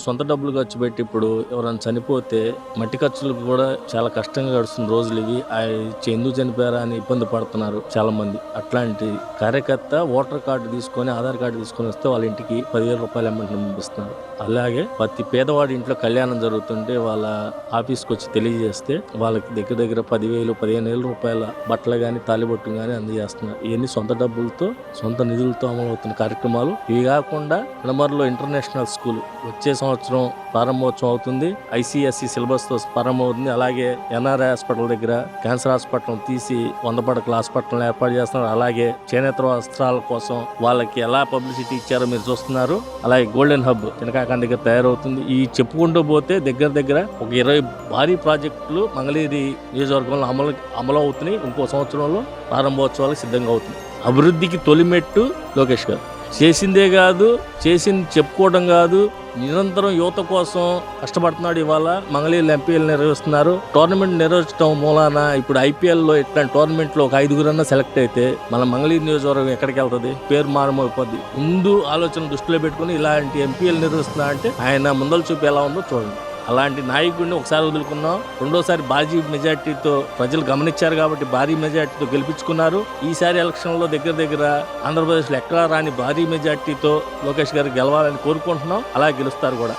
సొంత డబ్బులు ఖర్చు పెట్టి ఇప్పుడు ఎవరైనా చనిపోతే మట్టి ఖర్చులకు కూడా చాలా కష్టంగా గడుస్తున్న రోజులు ఇవి. ఎందుకు చనిపోయారా అని ఇబ్బంది పడుతున్నారు చాలా మంది. అట్లాంటి కార్యకర్త ఓటర్ కార్డు తీసుకొని ఆధార్ కార్డు తీసుకొని వస్తే వాళ్ళ ఇంటికి 10,000 రూపాయలు అమౌంట్ పంపిస్తున్నారు. అలాగే ప్రతి పేదవాడి ఇంట్లో కళ్యాణం జరుగుతుంటే వాళ్ళ ఆఫీస్కి వచ్చి తెలియజేస్తే వాళ్ళకి దగ్గర దగ్గర 10,000 15,000 రూపాయల బట్టలు గాని తాలిబొట్టు గాని అందజేస్తున్నారు. ఇవన్నీ సొంత డబ్బులతో సొంత నిధులతో అమలవుతున్న కార్యక్రమాలు. ఇవి కాకుండా పినమర్లో ఇంటర్నేషనల్ స్కూల్ వచ్చే సంవత్సరం ప్రారంభోత్సవం అవుతుంది. ICSE సిలబస్ తో ప్రారంభమవుతుంది. అలాగే NRI హాస్పిటల్ దగ్గర క్యాన్సర్ హాస్పిటల్ తీసి 100 పడకల హాస్పిటల్ ఏర్పాటు చేస్తున్నారు. అలాగే చేనేత వస్త్రాల కోసం వాళ్ళకి ఎలా పబ్లిసిటీ ఇచ్చారో మీరు చూస్తున్నారు. అలాగే గోల్డెన్ హబ్ చినకాకాని దగ్గర తయారవుతుంది. ఈ చెప్పుకుంటూ పోతే దగ్గర దగ్గర ఒక 20 భారీ ప్రాజెక్టులు మంగళగిరి నియోజకవర్గంలో అమలు అవుతున్నాయి. ఇంకో సంవత్సరంలో ప్రారంభోత్సవాలకు సిద్ధంగా అవుతుంది. అభివృద్ధికి తొలిమెట్టు లోకేష్ గారు. చేసిందే కాదు, చేసింది చెప్పుకోవడం కాదు, నిరంతరం యువత కోసం కష్టపడుతున్నాడు. ఇవాళ మంగళగిరి ఎంపీలు నిర్వహిస్తున్నారు. టోర్నమెంట్ నిర్వహించడం మూలాన ఇప్పుడు IPL లో ఇట్లాంటి టోర్నమెంట్ లో ఒక 5గురన్నా సెలెక్ట్ అయితే మన మంగళగిరి నియోజకవర్గం ఎక్కడికి వెళ్తుంది? పేరు మారమైపోద్ది. ముందు ఆలోచన దృష్టిలో పెట్టుకుని ఇలాంటి ఎంపీలు నిర్వహిస్తున్నా అంటే ఆయన ముందల చూపు ఎలా ఉందో చూడండి. అలాంటి నాయకుడిని ఒకసారి వదులుకున్నాం, రెండోసారి భారీ మెజార్టీతో ప్రజలు గమనించారు కాబట్టి భారీ మెజార్టీతో గెలిపించుకున్నారు. ఈసారి ఎలక్షన్లో దగ్గర దగ్గర ఆంధ్రప్రదేశ్లో ఎక్కడా రాని భారీ మెజార్టీతో లోకేష్ గారు గెలవాలని కోరుకుంటున్నాం. అలా గెలుస్తారు కూడా.